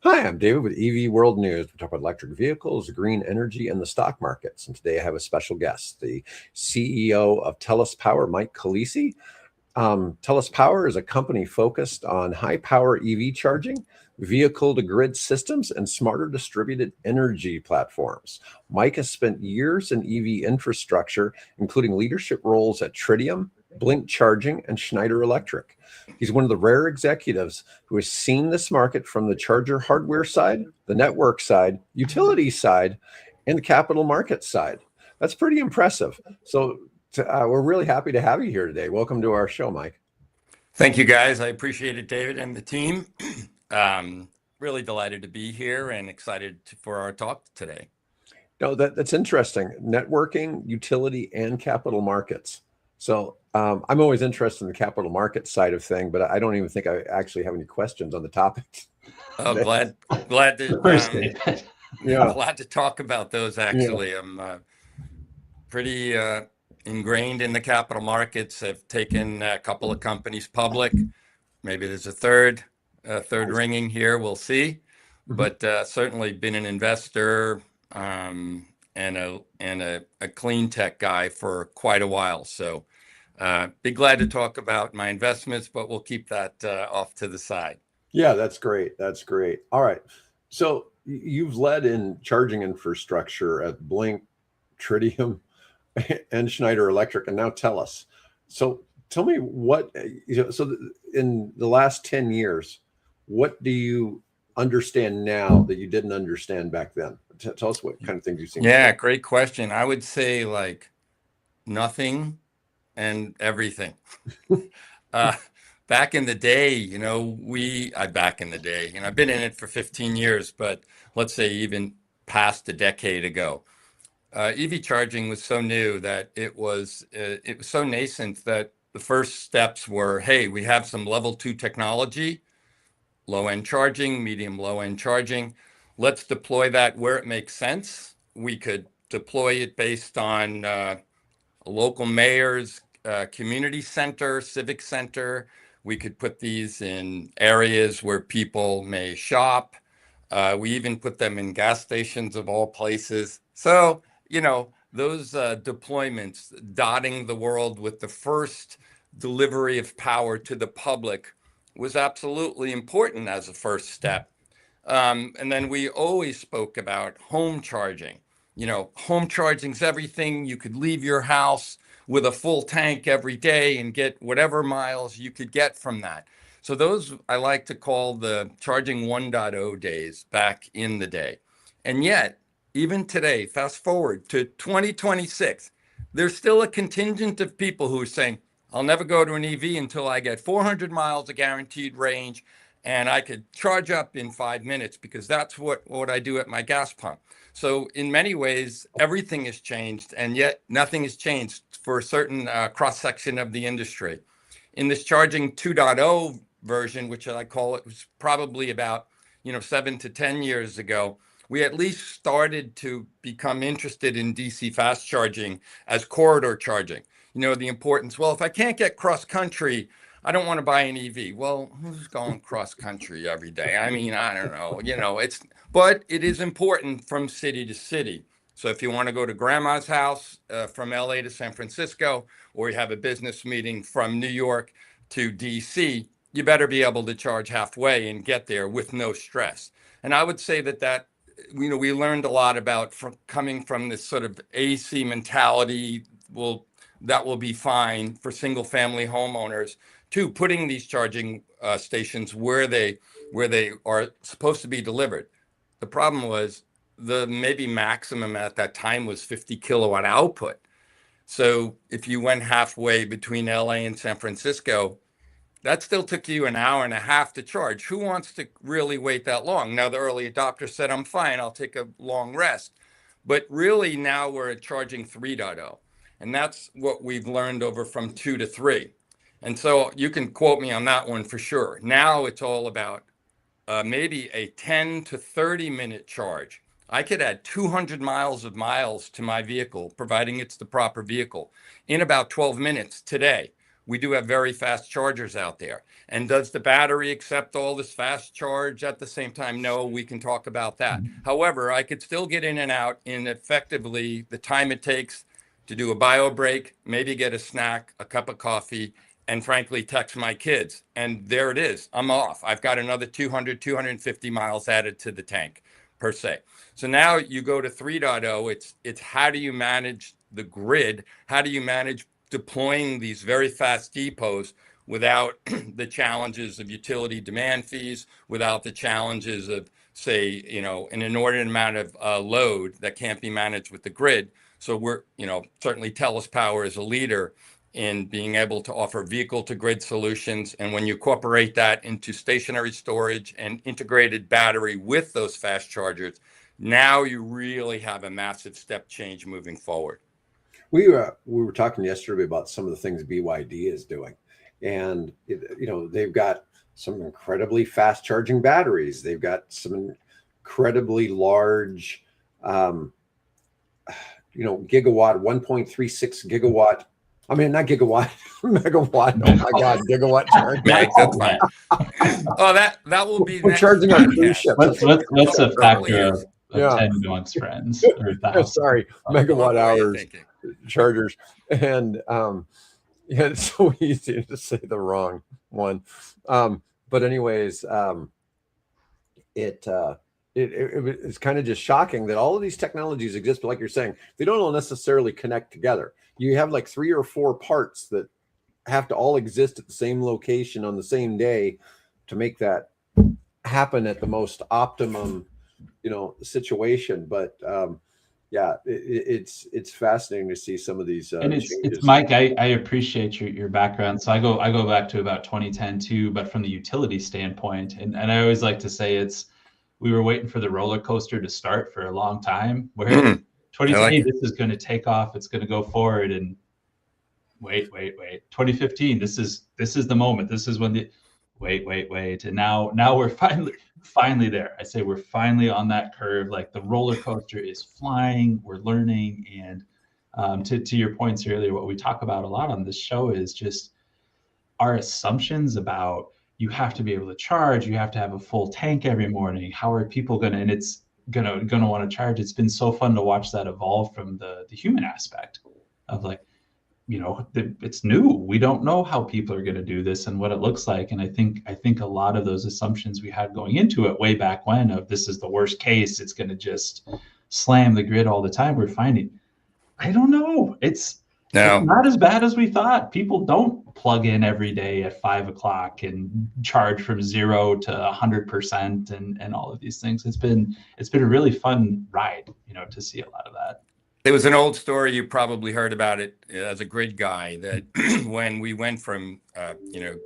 Hi, I'm David with EV World News. We talk about electric vehicles, green energy, and the stock markets. And today I have a special guest, the CEO of Tellus Power, Mike Calise. Tellus Power is a company focused on high power EV charging, vehicle to grid systems, and smarter distributed energy platforms. Mike has spent years in EV infrastructure, including leadership roles at Tritium, Blink Charging, and Schneider Electric. He's one of the rare executives who has seen this market from the charger hardware side, the network side, utility side, and the capital market side. That's pretty impressive. We're really happy to have you here today. Welcome to our show, Mike. Thank you, guys. I appreciate it, David and the team. Really delighted to be here and excited for our talk today. No, that's interesting. Networking, utility, and capital markets. So I'm always interested in the capital market side of thing, but I don't even think I actually have any questions on the topic. Oh, glad to glad to talk about those. Actually, I'm pretty ingrained in the capital markets. I've taken a couple of companies public. Maybe there's a third ringing here. We'll see. But certainly been an investor and a clean tech guy for quite a while. So be glad to talk about my investments, but we'll keep that off to the side. Yeah, that's great. That's great. All right. So you've led in charging infrastructure at Blink, Tritium, and Schneider Electric, and now Tellus. So tell me in the last 10 years, what do you understand now that you didn't understand back then? Tell us what kind of things you've seen. Yeah, great question. I would say like nothing and everything. Back in the day, I've been in it for 15 years, but let's say even past a decade ago, EV charging was so new that it was so nascent that the first steps were, hey, we have some level 2 technology, low-end charging, medium low-end charging. Let's deploy that where it makes sense. We could deploy it based on a local mayor's community center, civic center. We could put these in areas where people may shop. We even put them in gas stations of all places. So, those deployments dotting the world with the first delivery of power to the public was absolutely important as a first step. And then we always spoke about home charging. Home charging's everything. You could leave your house with a full tank every day and get whatever miles you could get from that. So those I like to call the charging 1.0 days back in the day. And yet, even today, fast forward to 2026, there's still a contingent of people who are saying, I'll never go to an EV until I get 400 miles of guaranteed range and I could charge up in 5 minutes because that's what I do at my gas pump. So in many ways, everything has changed, and yet nothing has changed for a certain cross-section of the industry. In this charging 2.0 version, which I call it, was probably about 7 to 10 years ago, we at least started to become interested in DC fast charging as corridor charging. The importance, well, if I can't get cross-country, I don't want to buy an EV. Well, who's going cross country every day? I mean, I don't know, but it is important from city to city. So if you want to go to grandma's house from LA to San Francisco, or you have a business meeting from New York to DC, you better be able to charge halfway and get there with no stress. And I would say that we learned a lot about coming from this sort of AC mentality, that will be fine for single family homeowners, to putting these charging stations where they are supposed to be delivered. The problem was the maybe maximum at that time was 50 kilowatt output. So if you went halfway between LA and San Francisco, that still took you an hour and a half to charge. Who wants to really wait that long? Now, the early adopter said, I'm fine, I'll take a long rest. But really now we're at charging 3.0. And that's what we've learned over from 2 to 3. And so you can quote me on that one for sure. Now it's all about maybe a 10 to 30 minute charge. I could add 200 miles to my vehicle, providing it's the proper vehicle, in about 12 minutes today we do have very fast chargers out there. And does the battery accept all this fast charge at the same time? No, we can talk about that. However, I could still get in and out in effectively the time it takes to do a bio break, maybe get a snack, a cup of coffee, and frankly, text my kids. And there it is. I'm off. I've got another 200, 250 miles added to the tank per se. So now you go to 3.0, it's how do you manage the grid? How do you manage deploying these very fast depots without the challenges of utility demand fees, without the challenges of, say, an inordinate amount of load that can't be managed with the grid? So we're, certainly Tellus Power is a leader in being able to offer vehicle to grid solutions. And when you incorporate that into stationary storage and integrated battery with those fast chargers, now you really have a massive step change moving forward. We were talking yesterday about some of the things BYD is doing, and they've got some incredibly fast charging batteries. They've got some incredibly large, gigawatt, 1.36 gigawatt. I mean, not gigawatt, megawatt. Oh my God, gigawatt charging. That's fine. Oh, that will be. We're charging our cruise ship. What's a factor of 10 amongst friends? Sorry, megawatt hours chargers, and it's so easy to say the wrong one. But anyways, it's kind of just shocking that all of these technologies exist, but like you're saying, they don't all necessarily connect together. You have like 3 or 4 parts that have to all exist at the same location on the same day to make that happen at the most optimum, situation. But it's fascinating to see some of these and changes. It's Mike, I appreciate your background. So I go back to about 2010 too, but from the utility standpoint, and I always like to say we were waiting for the roller coaster to start for a long time, where 2020 this is going to take off, it's going to go forward, and wait 2015 this is the moment, this is when wait, and now we're finally there. I say we're finally on that curve. Like the roller coaster is flying, we're learning. And to your points earlier, what we talk about a lot on this show is just our assumptions about, you have to be able to charge, you have to have a full tank every morning. How are people gonna, and it's gonna want to charge? It's been so fun to watch that evolve from the human aspect of like, it's new. We don't know how people are going to do this and what it looks like. And I think a lot of those assumptions we had going into it way back when, of this is the worst case, it's going to just slam the grid all the time, we're finding, I don't know, it's not as bad as we thought. People don't plug in every day at 5 o'clock and charge from 0 to 100% and all of these things. It's been a really fun ride, to see a lot of that. There was an old story, you probably heard about it as a grid guy, that when we went from,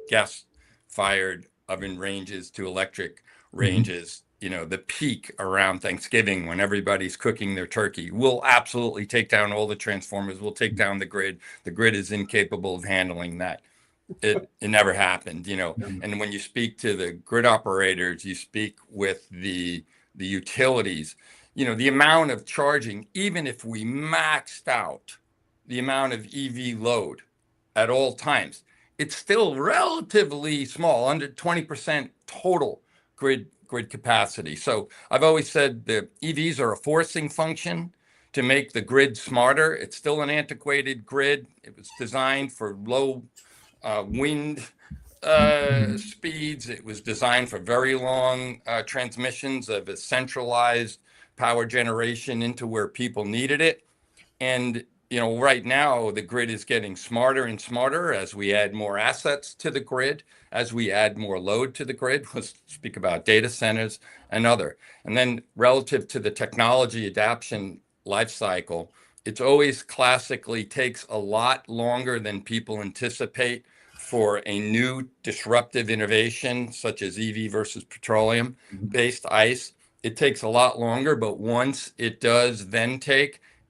gas-fired oven ranges to electric ranges, the peak around Thanksgiving when everybody's cooking their turkey, we'll absolutely take down all the transformers, we'll take down the grid. The grid is incapable of handling that. It never happened, And when you speak to the grid operators, you speak with the utilities, the amount of charging, even if we maxed out the amount of EV load at all times, it's still relatively small, under 20% total grid capacity. So I've always said the EVs are a forcing function to make the grid smarter. It's still an antiquated grid. It was designed for low wind speeds. It was designed for very long transmissions of a centralized power generation into where people needed it. And, right now the grid is getting smarter and smarter as we add more assets to the grid, as we add more load to the grid. Let's speak about data centers and other. And then relative to the technology adoption life cycle, it's always classically takes a lot longer than people anticipate for a new disruptive innovation, such as EV versus petroleum-based ICE. It takes a lot longer, but once it does then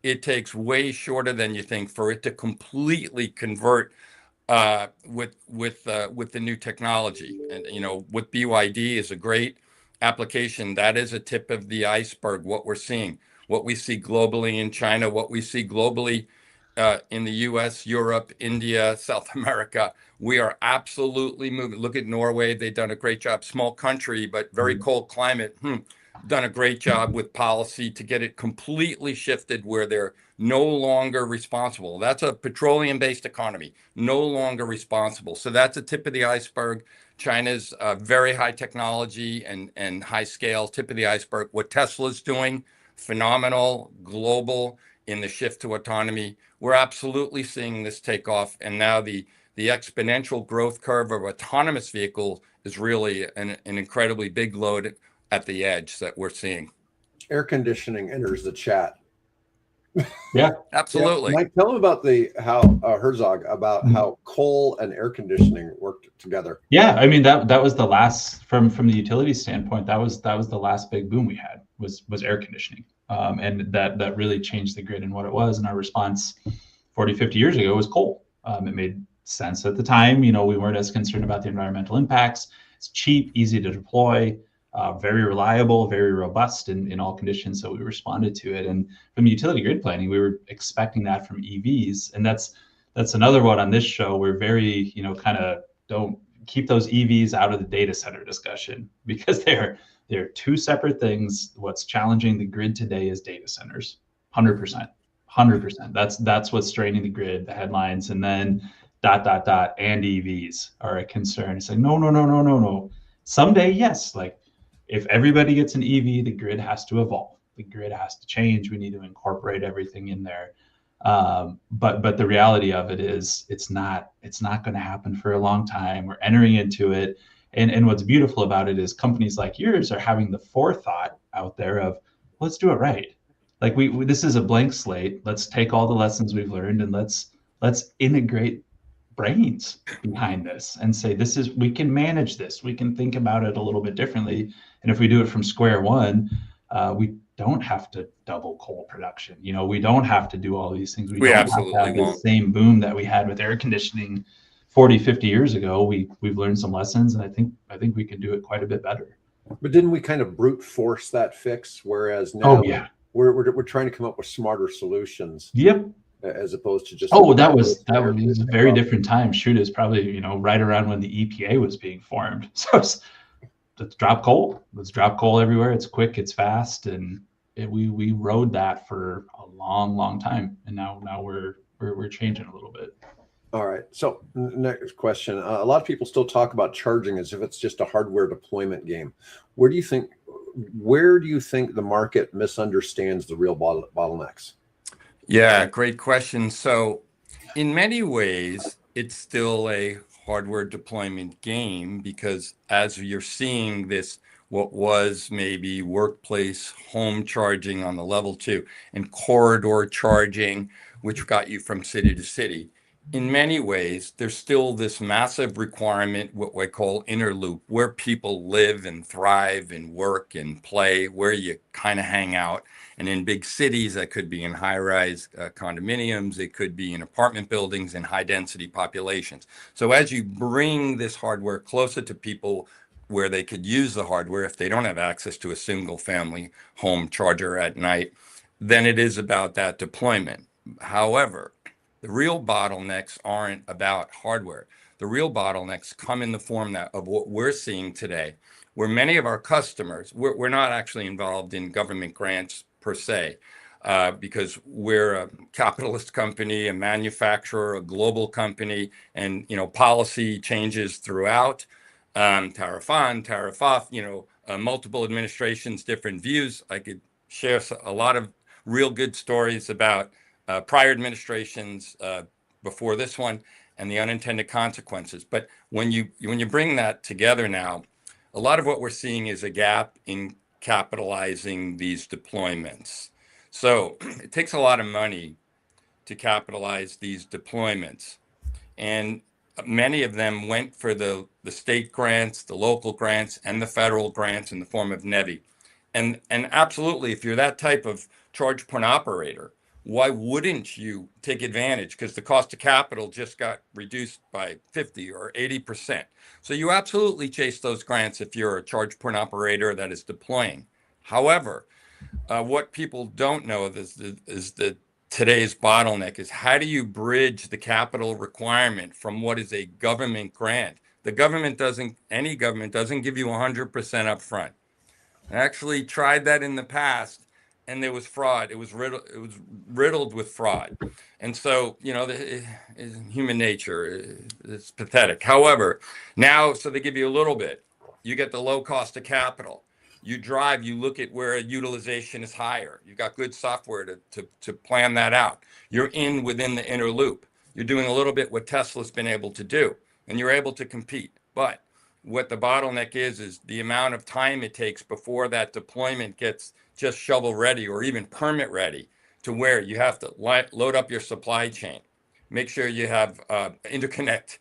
it takes way shorter than you think for it to completely convert with the new technology. And with BYD is a great application. That is a tip of the iceberg. What we're seeing, what we see globally in China, what we see globally in the US, Europe, India, South America. We are absolutely moving. Look at Norway. They've done a great job. Small country, but very cold climate. Done a great job with policy to get it completely shifted where they're no longer responsible. That's a petroleum-based economy, no longer responsible. So that's a tip of the iceberg. China's very high technology and high scale, tip of the iceberg. What Tesla's doing, phenomenal, global in the shift to autonomy. We're absolutely seeing this take off. And now the exponential growth curve of autonomous vehicle is really an incredibly big load at the edge that we're seeing. Air conditioning enters the chat. Yeah, absolutely. Yeah. Mike, tell them about how Herzog about how coal and air conditioning worked together. Yeah, I mean that was the last from the utility standpoint. That was the last big boom we had was air conditioning, and that really changed the grid and what it was. And our response 40, 50 years ago was coal. It made sense at the time. We weren't as concerned about the environmental impacts. It's cheap, easy to deploy. Very reliable, very robust in all conditions. So we responded to it. And from utility grid planning, we were expecting that from EVs. And that's another one on this show. We're very, kind of don't keep those EVs out of the data center discussion because they're two separate things. What's challenging the grid today is data centers, 100%. That's what's straining the grid, the headlines, and then ... and EVs are a concern. It's like, no. Someday, yes, like, if everybody gets an EV, the grid has to evolve. The grid has to change. We need to incorporate everything in there. But the reality of it is it's not going to happen for a long time. We're entering into it. And what's beautiful about it is companies like yours are having the forethought out there of, let's do it right. Like this is a blank slate. Let's take all the lessons we've learned and let's integrate brains behind this and say, we can manage this. We can think about it a little bit differently. And if we do it from square one, we don't have to double coal production. We don't have to do all these things. We don't absolutely have to have the same boom that we had with air conditioning 40, 50 years ago. We've learned some lessons, and I think we can do it quite a bit better. But didn't we kind of brute force that fix? Whereas now we're trying to come up with smarter solutions. Yep. As opposed to just that was a very different time. Shoot, is probably right around when the EPA was being formed. So let's drop coal. Let's drop coal everywhere. It's quick, it's fast, and we rode that for a long time. And now we're changing a little bit. All right. So next question. A lot of people still talk about charging as if it's just a hardware deployment game. Where do you think the market misunderstands the real bottlenecks? Yeah, great question. So in many ways, it's still a hardware deployment game because as you're seeing this, what was maybe workplace home charging on the level 2 and corridor charging, which got you from city to city. In many ways, there's still this massive requirement, what we call inner loop, where people live and thrive and work and play, where you kind of hang out. And in big cities, that could be in high-rise condominiums, it could be in apartment buildings and high-density populations. So as you bring this hardware closer to people where they could use the hardware if they don't have access to a single-family home charger at night, then it is about that deployment. However, the real bottlenecks aren't about hardware. The real bottlenecks come in the form of what we're seeing today, where many of our customers, we're not actually involved in government grants per se, because we're a capitalist company, a manufacturer, a global company, and policy changes throughout, tariff on, tariff off, multiple administrations, different views. I could share a lot of real good stories about prior administrations before this one and the unintended consequences. But when you bring that together now, a lot of what we're seeing is a gap in capitalizing these deployments. So it takes a lot of money to capitalize these deployments. And many of them went for the state grants, the local grants, and the federal grants in the form of NEVI. And absolutely, if you're that type of charge point operator, why wouldn't you take advantage? Because the cost of capital just got reduced by 50 or 80%. So you absolutely chase those grants if you're a charge point operator that is deploying. However, what people don't know is the today's bottleneck is how do you bridge the capital requirement from what is a government grant? The government any government doesn't give you 100% up front. I actually tried that in the past, and there was fraud. It was riddled with fraud. And so, human nature is pathetic. However, now, so they give you a little bit. You get the low cost of capital. You drive, you look at where utilization is higher. You've got good software to plan that out. You're within the inner loop. You're doing a little bit what Tesla's been able to do, and you're able to compete. But what the bottleneck is the amount of time it takes before that deployment gets just shovel ready or even permit ready, to where you have to load up your supply chain, make sure you have interconnect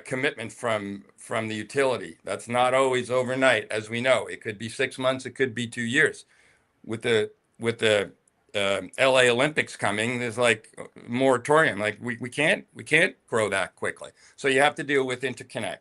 commitment from the utility. That's not always overnight, as we know. It could be 6 months, it could be 2 years. With the LA Olympics coming, there's like a moratorium. Like we can't grow that quickly. So you have to deal with interconnect.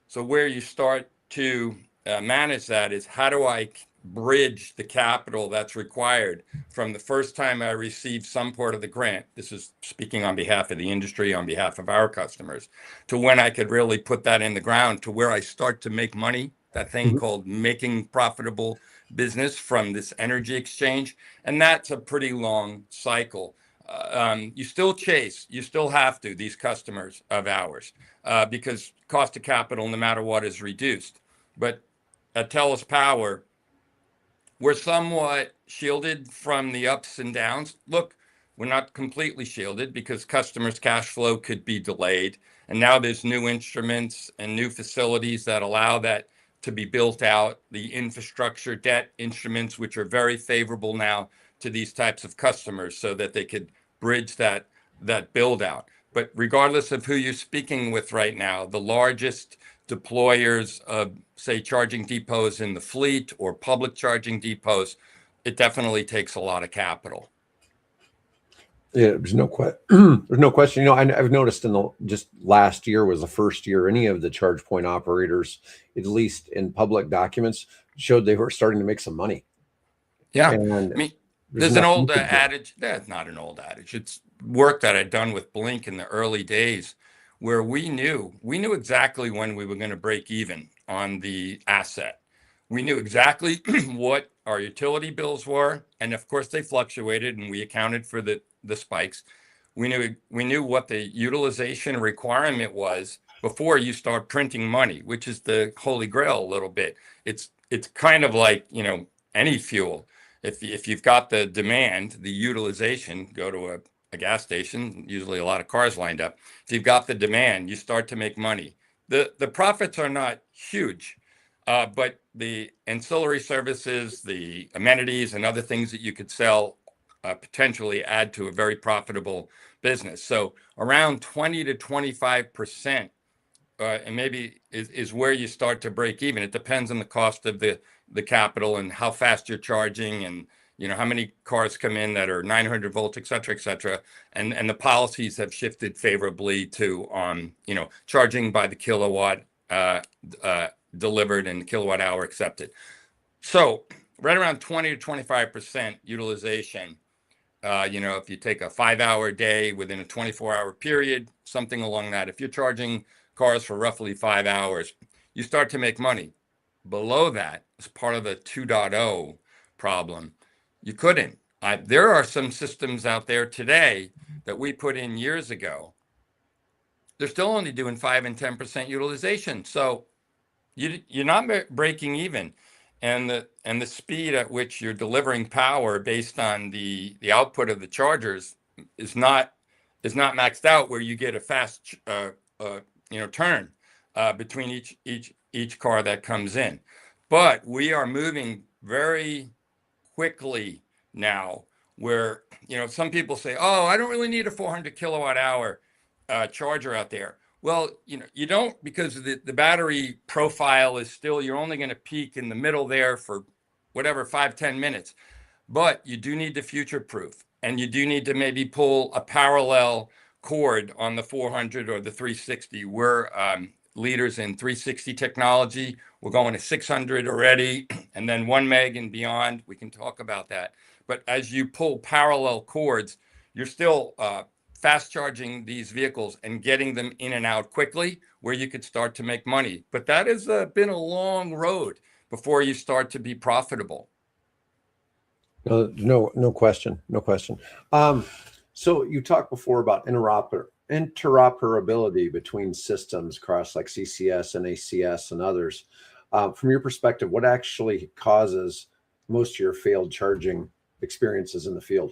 So where you start to manage that is, how do I bridge the capital that's required from the first time I receive some part of the grant, this is speaking on behalf of the industry, on behalf of our customers, to when I could really put that in the ground, to where I start to make money, that thing called making profitable business from this energy exchange. And that's a pretty long cycle. You still have to, these customers of ours, because cost of capital, no matter what, is reduced. But at Tellus Power, we're somewhat shielded from the ups and downs. Look, we're not completely shielded, because customers' cash flow could be delayed. And now there's new instruments and new facilities that allow that to be built out, the infrastructure debt instruments, which are very favorable now to these types of customers, so that they could bridge that build out. But regardless of who you're speaking with right now, the largest deployers of, say, charging depots in the fleet or public charging depots, it definitely takes a lot of capital. Yeah, there's no question. I've noticed just last year was the first year any of the charge point operators, at least in public documents, showed they were starting to make some money. Yeah, and I mean, there's an old adage. That's not an old adage. It's work that I'd done with Blink in the early days, where we knew exactly when we were going to break even on the asset. We knew exactly what our utility bills were, and of course they fluctuated, and we accounted for the spikes. We knew what the utilization requirement was before you start printing money, which is the holy grail a little bit. It's kind of like, any fuel. If you've got the demand, the utilization, go to a gas station, usually a lot of cars lined up. If you've got the demand, you start to make money. The profits are not huge, but the ancillary services, the amenities, and other things that you could sell potentially add to a very profitable business. So around 20 to 25%, and maybe is where you start to break even. It depends on the cost of the capital and how fast you're charging, and how many cars come in that are 900 volts, et cetera, and the policies have shifted favorably to charging by the kilowatt delivered and kilowatt hour accepted. So right around 20 to 25% utilization. If you take a 5-hour day within a 24-hour period, something along that, if you're charging cars for roughly 5 hours, you start to make money. Below that, as part of the 2.0 problem, you couldn't. There are some systems out there today that we put in years ago. They're still only doing 5 and 10% utilization. So you're not breaking even. And the speed at which you're delivering power based on the output of the chargers is not maxed out, where you get a fast turn between each car that comes in. But we are moving very quickly now, where some people say, oh, I don't really need a 400 kilowatt hour charger out there. Well, you don't, because the battery profile is still, you're only going to peak in the middle there for whatever, 5-10 minutes. But you do need to future proof, and you do need to maybe pull a parallel cord on the 400 or the 360. We're leaders in 360 technology. We're going to 600 already, and then 1 meg and beyond. We can talk about that. But as you pull parallel cords, you're still fast charging these vehicles and getting them in and out quickly where you could start to make money. But that has been a long road before you start to be profitable. No question, no question. So you talked before about interoperability between systems across like CCS and ACS and others. From your perspective, what actually causes most of your failed charging experiences in the field?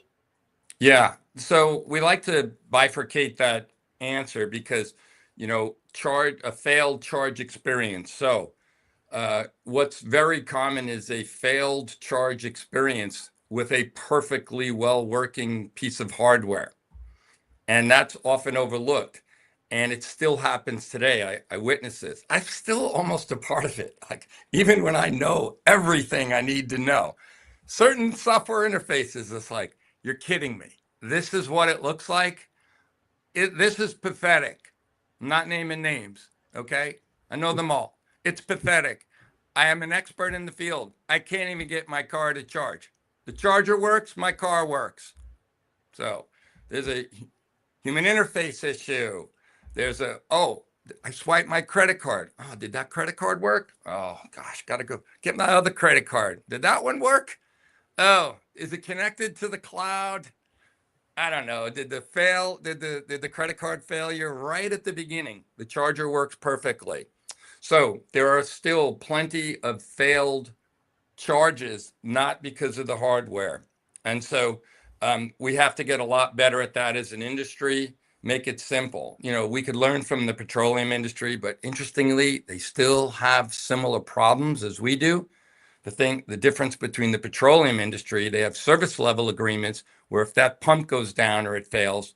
Yeah, so we like to bifurcate that answer because, a failed charge experience. So what's very common is a failed charge experience with a perfectly well-working piece of hardware. And that's often overlooked. And it still happens today. I witness this. I'm still almost a part of it. Like, even when I know everything I need to know, certain software interfaces, it's like, you're kidding me. This is what it looks like. This is pathetic. I'm not naming names, okay? I know them all. It's pathetic. I am an expert in the field. I can't even get my car to charge. The charger works, my car works. So there's a human interface issue. There's I swiped my credit card. Oh, did that credit card work? Oh, gosh, got to go get my other credit card. Did that one work? Oh, is it connected to the cloud? I don't know. Did the credit card failure right at the beginning? The charger works perfectly. So there are still plenty of failed charges, not because of the hardware. And so we have to get a lot better at that as an industry, make it simple. We could learn from the petroleum industry, but interestingly, they still have similar problems as we do. The difference between the petroleum industry, they have service level agreements where if that pump goes down or it fails,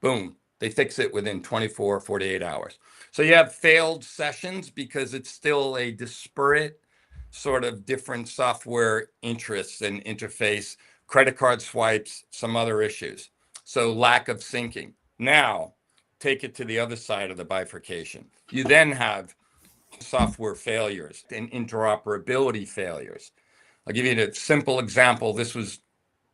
boom, they fix it within 24, 48 hours. So you have failed sessions because it's still a disparate sort of different software interests and interface, credit card swipes, some other issues. So lack of syncing. Now, take it to the other side of the bifurcation. You then have software failures and interoperability failures. I'll give you a simple example. This was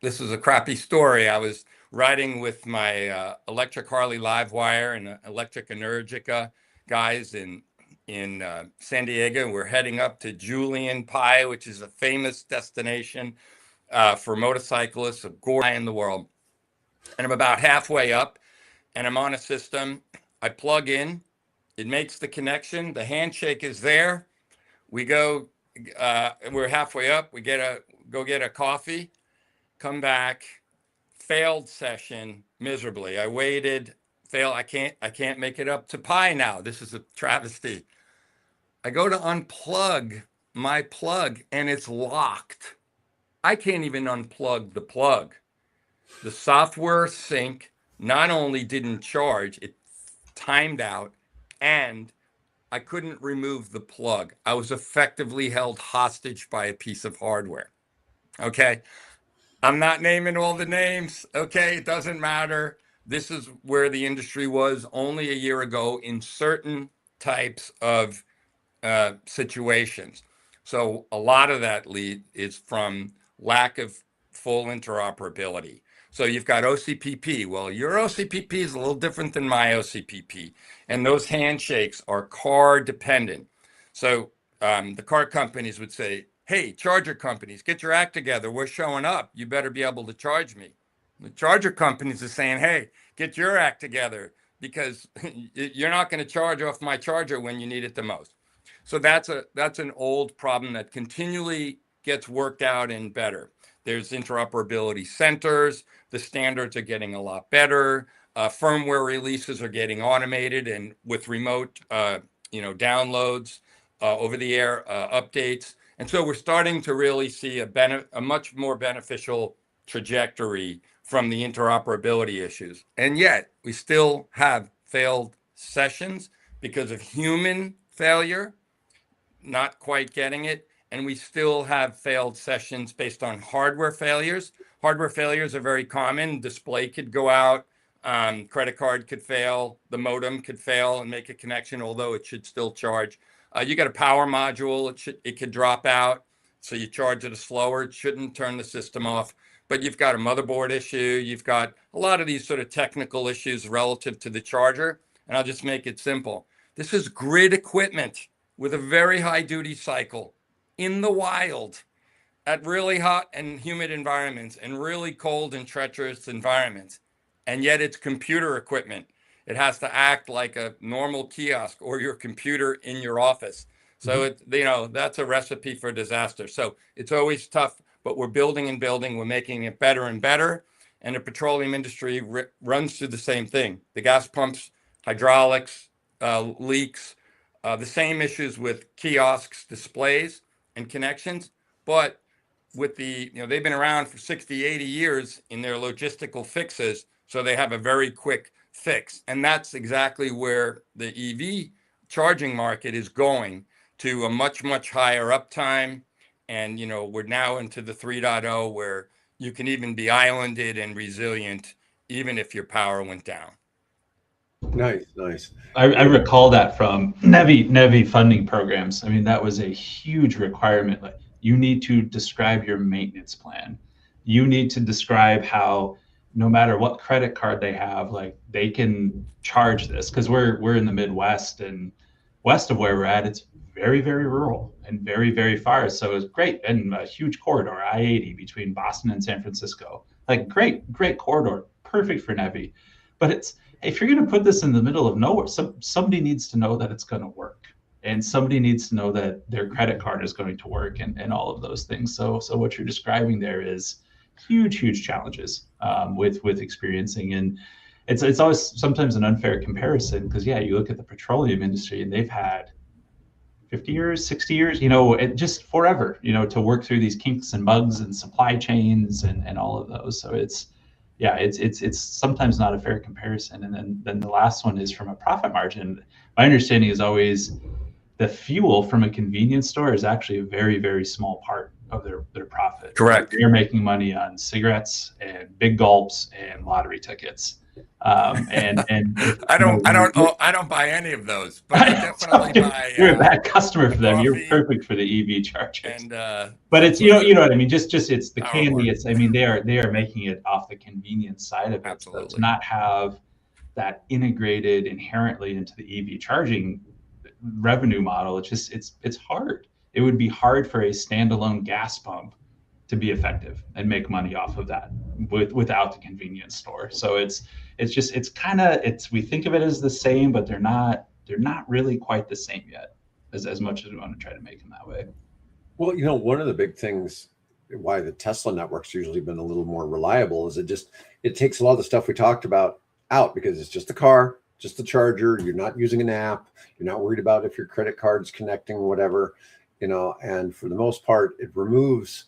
a crappy story. I was riding with my electric Harley Livewire and electric Energica guys in San Diego. We're heading up to Julian Pie, which is a famous destination for motorcyclists, a gorgeous in the world. And I'm about halfway up, and I'm on a system. I plug in. It makes the connection. The handshake is there. We go. We're halfway up. We go get a coffee. Come back. Failed session miserably. I waited. Fail. I can't make it up to Pi now. This is a travesty. I go to unplug my plug and it's locked. I can't even unplug the plug. The software sync not only didn't charge, it timed out, and I couldn't remove the plug. I was effectively held hostage by a piece of hardware. Okay. I'm not naming all the names. Okay. It doesn't matter. This is where the industry was only a year ago in certain types of situations. So a lot of that lead is from lack of full interoperability. So you've got OCPP. Well, your OCPP is a little different than my OCPP. And those handshakes are car dependent. So the car companies would say, hey, charger companies, get your act together. We're showing up. You better be able to charge me. The charger companies are saying, hey, get your act together because you're not going to charge off my charger when you need it the most. So that's an old problem that continually gets worked out and better. There's interoperability centers. The standards are getting a lot better. Firmware releases are getting automated and with remote, downloads, over-the-air updates. And so we're starting to really see a much more beneficial trajectory from the interoperability issues. And yet we still have failed sessions because of human failure, not quite getting it. And we still have failed sessions based on hardware failures. Hardware failures are very common. Display could go out, credit card could fail, the modem could fail and make a connection, although it should still charge. You got a power module, it could drop out. so you charge it slower. It shouldn't turn the system off. But you've got a motherboard issue. You've got a lot of these sort of technical issues relative to the charger. And I'll just make it simple. This is grid equipment with a very high duty cycle in the wild at really hot and humid environments and really cold and treacherous environments. And yet it's computer equipment. It has to act like a normal kiosk or your computer in your office. So it, you know, that's a recipe for disaster. So it's always tough, but we're building and building. We're making it better and better. And the petroleum industry runs through the same thing. The gas pumps, hydraulics, leaks, the same issues with kiosks, displays, and connections. But with the, you know, they've been around for 60, 80 years in their logistical fixes. So they have a very quick fix. And that's exactly where the EV charging market is going, to a much, much higher uptime. And, you know, we're now into the 3.0 where you can even be islanded and resilient, even if your power went down. Nice, nice. I recall that from NEVI funding programs. I mean, that was a huge requirement. Like, you need to describe your maintenance plan. You need to describe how, no matter what credit card they have, like, they can charge this, because we're in the Midwest, and west of where we're at, it's very, very rural and very, very far. So it's great. And a huge corridor, I-80 between Boston and San Francisco. Like, great corridor, perfect for NEVI. But it's, if you're going to put this in the middle of nowhere, somebody needs to know that it's going to work. And somebody needs to know that their credit card is going to work, and all of those things. So what you're describing there is huge challenges with experiencing. And it's always sometimes an unfair comparison, because, yeah, you look at the petroleum industry and they've had 50 years, 60 years, you know, it just forever, you know, to work through these kinks and bugs and supply chains and all of those. So it's sometimes not a fair comparison. And then the last one is from a profit margin. My understanding is always the fuel from a convenience store is actually a very, very small part of their profit. Correct. They're making money on cigarettes and big gulps and lottery tickets. And I don't buy any of those, but I definitely buy. You're a bad customer for them. You're perfect for the EV chargers. But it's, you know what I mean. Just it's the candy. It's, I mean, they are making it off the convenience side of it. Absolutely. So to not have that integrated inherently into the EV charging revenue model, it's hard. It would be hard for a standalone gas pump to be effective and make money off of that without the convenience store. So we think of it as the same, but they're not really quite the same yet, as much as we want to try to make them that way. Well, you know, one of the big things why the Tesla network's usually been a little more reliable is it takes a lot of the stuff we talked about out, because it's just the car, just the charger. You're not using an app. You're not worried about if your credit card's connecting, whatever, you know, and for the most part, it removes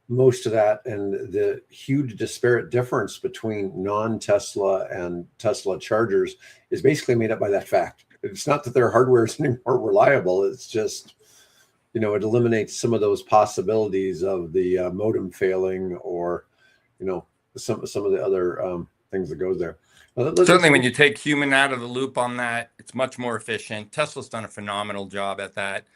most of that. And the huge disparate difference between non-Tesla and Tesla chargers is basically made up by that fact. It's not that their hardware is any more reliable. It's just, you know, it eliminates some of those possibilities of the modem failing, or, you know, some of the other things that goes there. Certainly, when you take human out of the loop on that, it's much more efficient. Tesla's done a phenomenal job at that.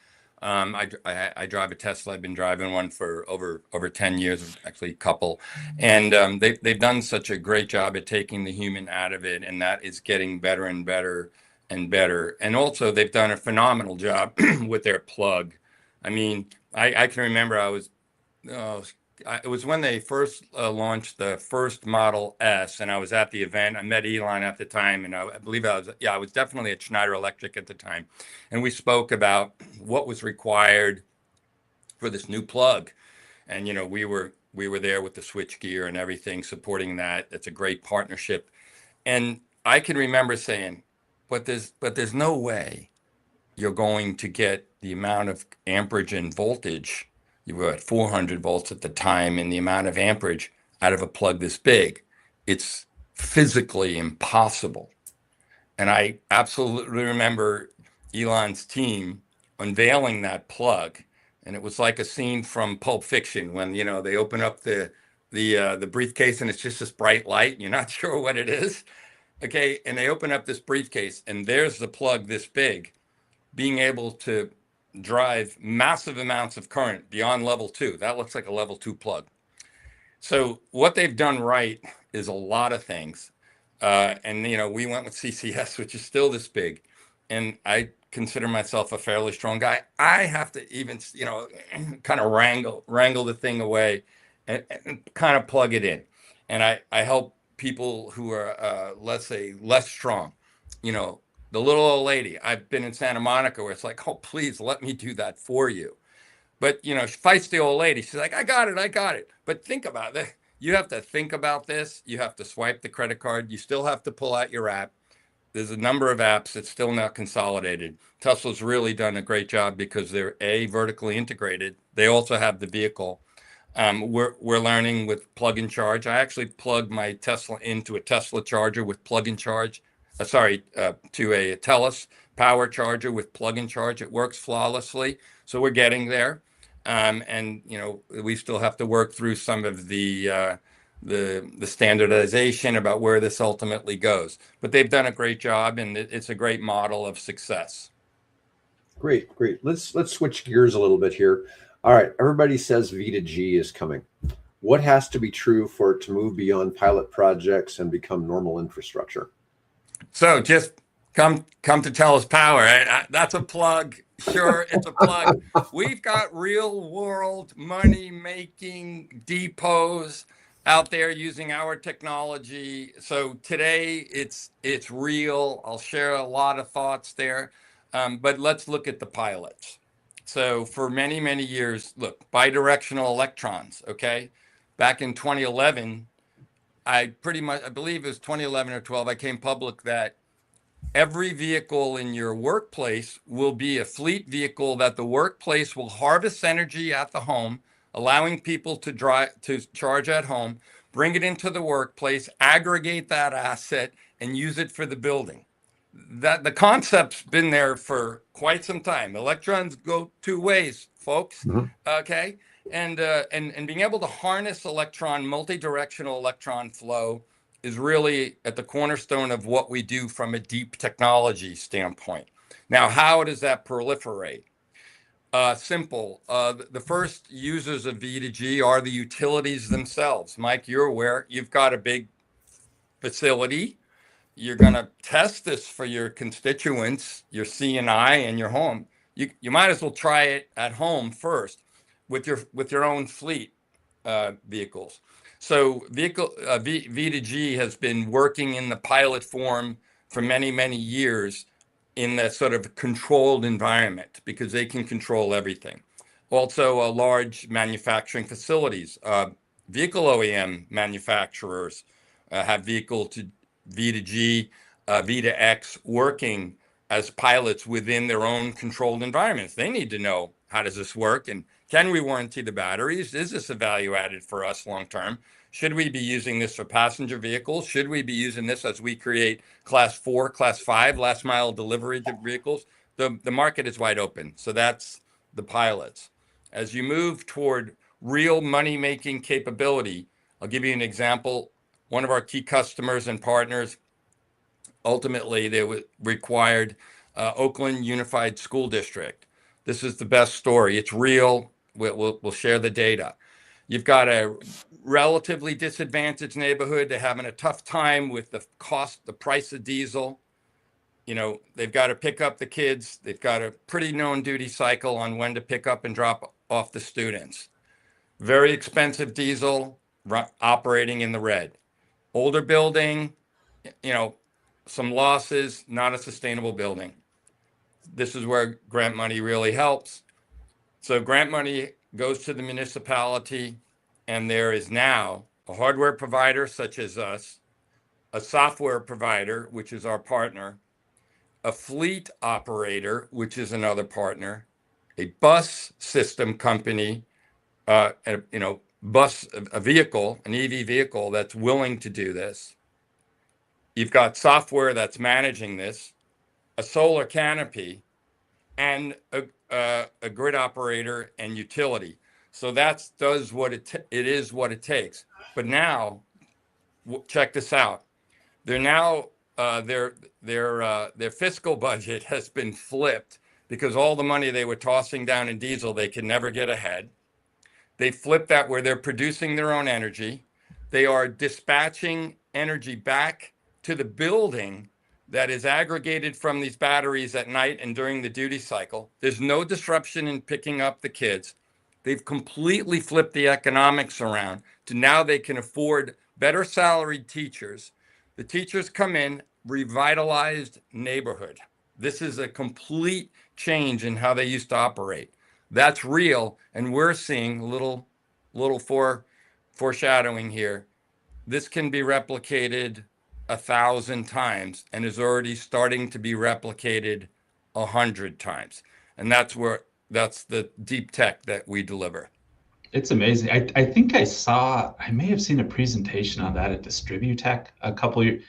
I drive a Tesla. I've been driving one for over 10 years, actually a couple. And they've done such a great job at taking the human out of it. And that is getting better and better and better. And also, they've done a phenomenal job with their plug. I mean, I can remember it was when they first launched the first Model S, and I was at the event. I met Elon at the time, and I believe I was definitely at Schneider Electric at the time. And we spoke about what was required for this new plug. And, you know, we were there with the switch gear and everything, supporting that. It's a great partnership. And I can remember saying, but there's no way you're going to get the amount of amperage and voltage. You were at 400 volts at the time, and the amount of amperage out of a plug this big, it's physically impossible. And I absolutely remember Elon's team unveiling that plug, and it was like a scene from Pulp Fiction when, you know, they open up the briefcase and it's just this bright light and you're not sure what it is. Okay, and they open up this briefcase and there's the plug this big, being able to drive massive amounts of current beyond level 2. That looks like a level 2 plug. So what they've done right is a lot of things. And, you know, we went with CCS, which is still this big. And I consider myself a fairly strong guy. I have to even, you know, kind of wrangle the thing away and kind of plug it in. And I help people who are, let's say, less strong. You know, the little old lady, I've been in Santa Monica where it's like, oh, please let me do that for you. But, you know, she fights the old lady. She's like, I got it. But think about it. You have to think about this. You have to swipe the credit card. You still have to pull out your app. There's a number of apps that's still not consolidated. Tesla's really done a great job because they're vertically integrated. They also have the vehicle. We're learning with plug and charge. I actually plugged my Tesla into a Tesla charger with plug and charge. To a Tellus Power charger with plug and charge. It works flawlessly. So we're getting there. And you know, we still have to work through some of the standardization about where this ultimately goes. But they've done a great job, and it's a great model of success. Great. Let's switch gears a little bit here. All right, everybody says V to G is coming. What has to be true for it to move beyond pilot projects and become normal infrastructure? So just come to Tellus Power. That's a plug. Sure, it's a plug. We've got real world money making depots out there using our technology. So today it's real. I'll share a lot of thoughts there. But let's look at the pilots. So for many, many years, look, bidirectional electrons, okay? Back in 2011, I believe it was 2011 or 12, I came public that every vehicle in your workplace will be a fleet vehicle that the workplace will harvest energy at the home, allowing people to charge at home, bring it into the workplace, aggregate that asset, and use it for the building. That the concept's been there for quite some time. Electrons go two ways, folks. Mhm. Okay, and being able to harness multi-directional electron flow is really at the cornerstone of what we do from a deep technology standpoint. Now, how does that proliferate? Simple. The first users of V2G are the utilities themselves. Mike, you're aware. You've got a big facility. You're going to test this for your constituents, your C&I, and your home. You might as well try it at home first with your own fleet vehicles. So V2G has been working in the pilot form for many, many years in that sort of controlled environment because they can control everything. Also, large manufacturing facilities, vehicle OEM manufacturers have vehicle to V2G, V2X working as pilots within their own controlled environments. They need to know, how does this work? And can we warranty the batteries? Is this a value added for us long term? Should we be using this for passenger vehicles? Should we be using this as we create class 4, class 5 last mile delivery vehicles? The market is wide open. So that's the pilots. As you move toward real money making capability, I'll give you an example. One of our key customers and partners, ultimately they required Oakland Unified School District. This is the best story. It's real. We'll share the data. You've got a relatively disadvantaged neighborhood. They're having a tough time with the price of diesel. You know, they've got to pick up the kids. They've got a pretty known duty cycle on when to pick up and drop off the students. Very expensive diesel, operating in the red. Older building, you know, some losses, not a sustainable building. This is where grant money really helps. So grant money goes to the municipality, and there is now a hardware provider such as us, a software provider, which is our partner, a fleet operator, which is another partner, a bus system company, a vehicle, an EV vehicle that's willing to do this. You've got software that's managing this, a solar canopy, and a grid operator and utility. So that does what it is what it takes. But now, check this out. They're now their fiscal budget has been flipped because all the money they were tossing down in diesel, they could never get ahead. They flipped that where they're producing their own energy. They are dispatching energy back to the building that is aggregated from these batteries at night and during the duty cycle. There's no disruption in picking up the kids. They've completely flipped the economics around to now they can afford better salaried teachers. The teachers come in, revitalized neighborhood. This is a complete change in how they used to operate. That's real, and we're seeing a little foreshadowing here. This can be replicated 1,000 times and is already starting to be replicated 100 times. And that's the deep tech that we deliver. It's amazing. I think I may have seen a presentation on that at Distributech a couple of years.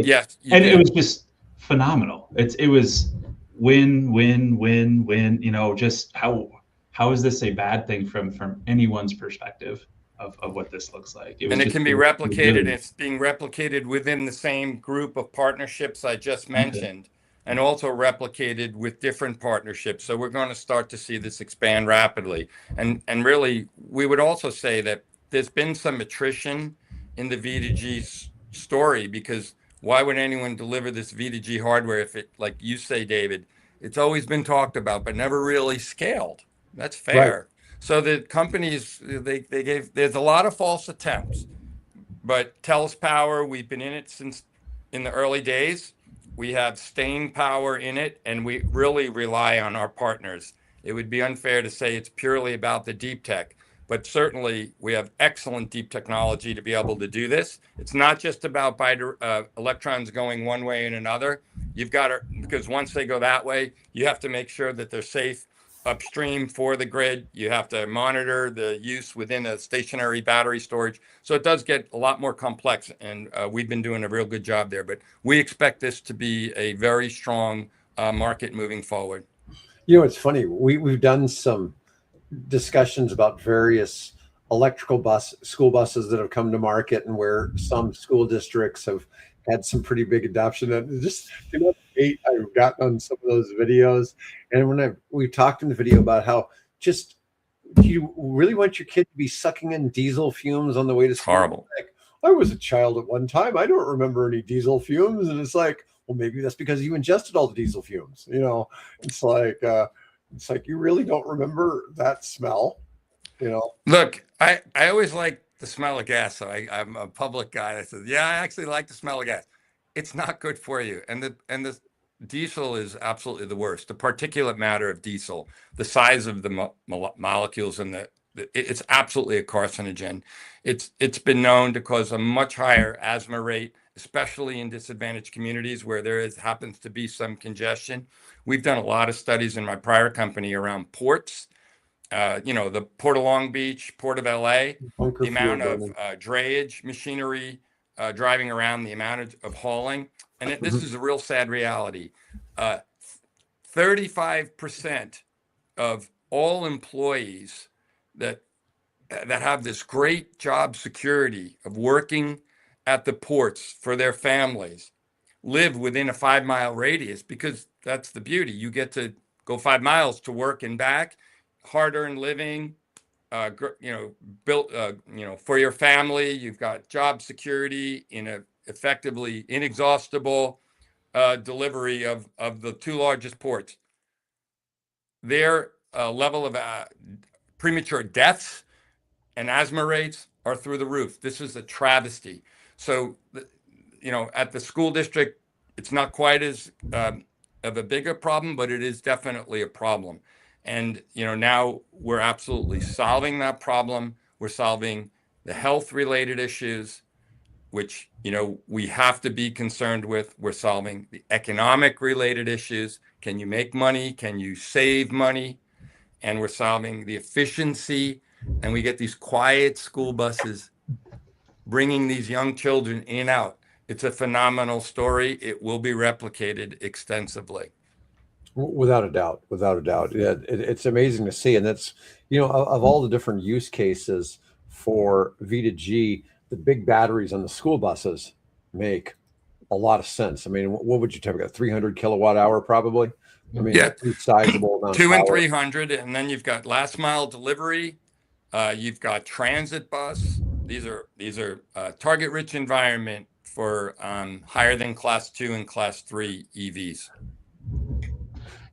Yes, it was just phenomenal. It was win, win, win, win. Just how is this a bad thing from anyone's perspective of what this looks like? It can be replicated. It's being replicated within the same group of partnerships I just mentioned. Okay. And also replicated with different partnerships. So we're going to start to see this expand rapidly. And really, we would also say that there's been some attrition in the V2G story, because why would anyone deliver this V2G hardware if it, like you say, David, it's always been talked about, but never really scaled. That's fair. Right. So the companies, there's a lot of false attempts, but Tellus Power, we've been in it since in the early days. We have staying power in it, and we really rely on our partners. It would be unfair to say it's purely about the deep tech, but certainly we have excellent deep technology to be able to do this. It's not just about electrons going one way and another. You've got to, because once they go that way, you have to make sure that they're safe upstream for the grid. You have to monitor the use within a stationary battery storage. So it does get a lot more complex, and we've been doing a real good job there. But we expect this to be a very strong market moving forward. It's funny. We've done some discussions about various electrical school buses that have come to market, and where some school districts have had some pretty big adoption. And just I've gotten on some of those videos, and when we talked in the video about how just, do you really want your kid to be sucking in diesel fumes on the way to school? Horrible. Like, I was a child at one time. I don't remember any diesel fumes, and it's like, well, maybe that's because you ingested all the diesel fumes. It's like you really don't remember that smell. Look, I always like the smell of gas. So I'm a public guy that says, yeah, I actually like the smell of gas. It's not good for you. And the diesel is absolutely the worst. The particulate matter of diesel, the size of the molecules, and it's absolutely a carcinogen. It's been known to cause a much higher asthma rate, especially in disadvantaged communities where happens to be some congestion. We've done a lot of studies in my prior company around ports. The Port of Long Beach, Port of LA, the amount of drayage machinery driving around, the amount of hauling. And this is a real sad reality. 35% of all employees that have this great job security of working at the ports for their families live within a 5-mile radius, because that's the beauty. You get to go 5 miles to work and back. Hard-earned living, built, for your family. You've got job security in a effectively inexhaustible delivery of the 2 largest ports. Their level of premature deaths and asthma rates are through the roof. This is a travesty. So, at the school district, it's not quite as of a bigger problem, but it is definitely a problem. And, now we're absolutely solving that problem. We're solving the health-related issues, which, we have to be concerned with. We're solving the economic-related issues. Can you make money? Can you save money? And we're solving the efficiency. And we get these quiet school buses bringing these young children in and out. It's a phenomenal story. It will be replicated extensively. Without a doubt. Yeah, it's amazing to see. And that's, of all the different use cases for V2G, the big batteries on the school buses make a lot of sense. I mean, what would you typically got? 300 kilowatt hour probably I mean, Yeah. pretty sizable amount of 2 and power. 300, and then you've got last mile delivery. You've got transit bus. These are target rich environment for higher than class 2 and class 3 EVs.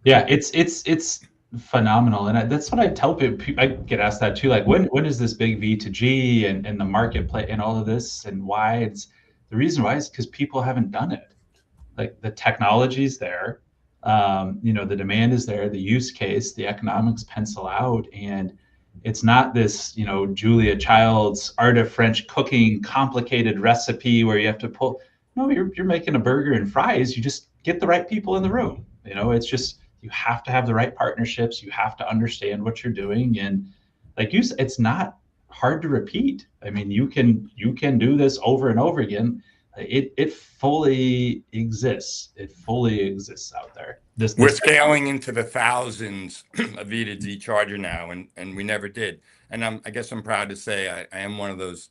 Yeah, it's phenomenal, and that's what I tell people. I get asked that too, like when is this big V2G and the marketplace and all of this, and why? It's the reason why is because people haven't done it. Like the technology's there, the demand is there, the use case, the economics pencil out, and it's not this, Julia Child's art of French cooking complicated recipe where you have to pull. No, you're making a burger and fries. You just get the right people in the room. It's just you have to have the right partnerships. You have to understand what you're doing, and like you said, it's not hard to repeat. I mean, you can do this over and over again. It fully exists. It fully exists out there. We're scaling into the thousands of V2G charger now, and we never did. And I guess I'm proud to say I am one of those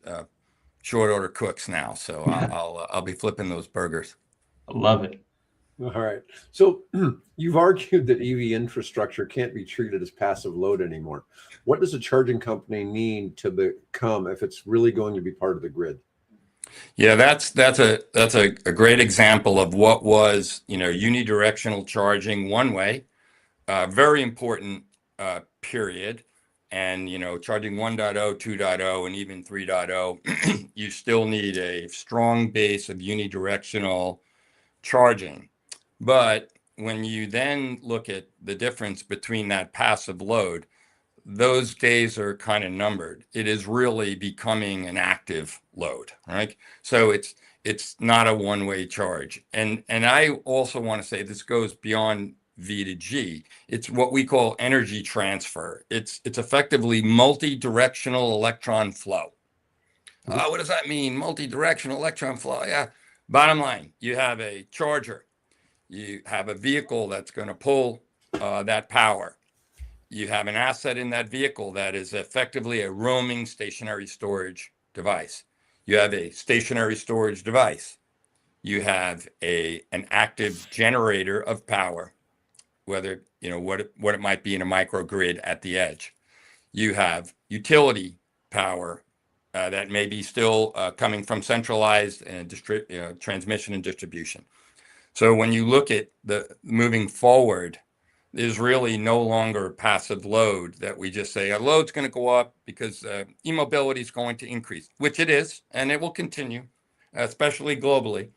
short order cooks now. So I'll be flipping those burgers. I love it. All right. So you've argued that EV infrastructure can't be treated as passive load anymore. What does a charging company need to become if it's really going to be part of the grid? Yeah, that's a great example of what was, unidirectional charging one way, very important period. And, charging 1.0, 2.0, and even 3.0, you still need a strong base of unidirectional charging. But when you then look at the difference between that passive load, those days are kind of numbered. It is really becoming an active load, right? So it's not a one-way charge. And I also want to say this goes beyond V to G. It's what we call energy transfer. It's effectively multi-directional electron flow. What does that mean? Multi-directional electron flow. Yeah. Bottom line, you have a charger. You have a vehicle that's going to pull that power. You have an asset in that vehicle that is effectively a roaming stationary storage device. You have a stationary storage device. You have an active generator of power, whether, what it might be in a microgrid at the edge. You have utility power that may be still coming from centralized transmission and distribution. So when you look at the moving forward, there's really no longer passive load that we just say a load's going to go up because e-mobility is going to increase, which it is, and it will continue, especially globally.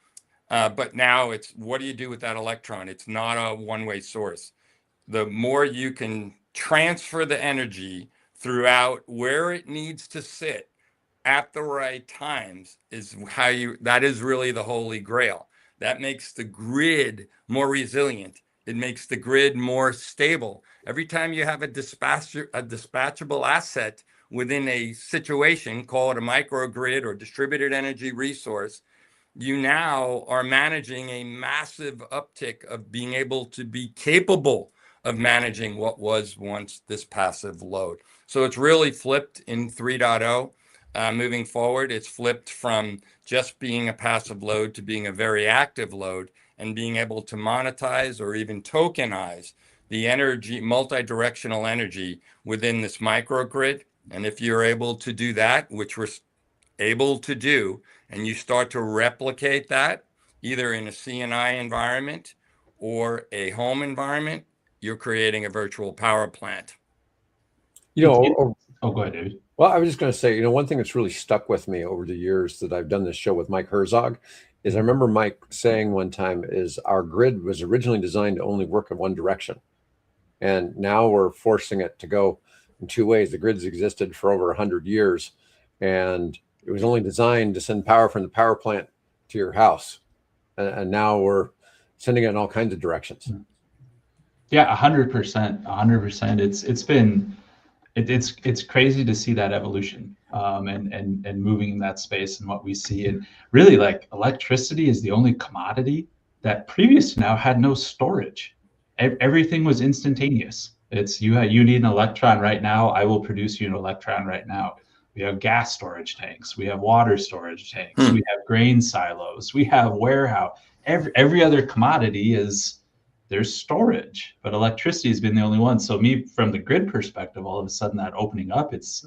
But now it's what do you do with that electron? It's not a one-way source. The more you can transfer the energy throughout where it needs to sit at the right times that is really the holy grail. That makes the grid more resilient. It makes the grid more stable. Every time you have a dispatchable asset within a situation, call it a microgrid or distributed energy resource, you now are managing a massive uptick of being able to be capable of managing what was once this passive load. So it's really flipped in 3.0. Moving forward, it's flipped from just being a passive load to being a very active load, and being able to monetize or even tokenize the energy, multi-directional energy within this microgrid. And if you're able to do that, which we're able to do, and you start to replicate that either in a C&I environment or a home environment, you're creating a virtual power plant. Oh, go ahead, David. Well, I was just going to say, one thing that's really stuck with me over the years that I've done this show with Mike Herzog is I remember Mike saying one time is our grid was originally designed to only work in one direction. And now we're forcing it to go in two ways. The grid's existed for over 100 years, and it was only designed to send power from the power plant to your house. And now we're sending it in all kinds of directions. Yeah, 100%, 100%. It's crazy to see that evolution and moving in that space and what we see. And really, like, electricity is the only commodity that previous to now had no storage. Everything was instantaneous. It's you need an electron right now, I will produce you an electron right now. We have gas storage tanks, we have water storage tanks, we have grain silos, we have warehouse. Every other commodity is there's storage, but electricity has been the only one. So me, from the grid perspective, all of a sudden that opening up, it's,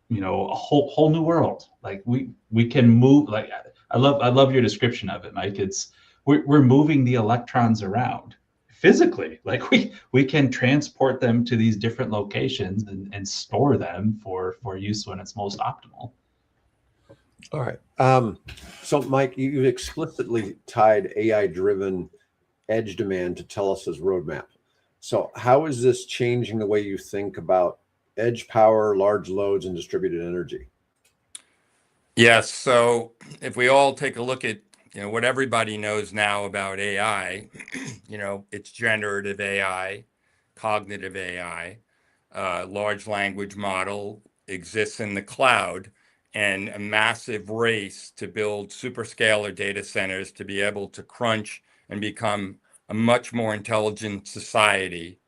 you know, a whole new world. Like we can move. Like I love your description of it, Mike. It's we're moving the electrons around physically. Like we can transport them to these different locations and store them for use when it's most optimal. All right. So Mike, you explicitly tied AI-driven edge demand to Tellus's roadmap. So how is this changing the way you think about edge power, large loads, and distributed energy? Yes. So if we all take a look at, you know, what everybody knows now about AI, you know, it's generative AI, cognitive AI, large language model exists in the cloud, and a massive race to build superscalar data centers to be able to crunch and become a much more intelligent society,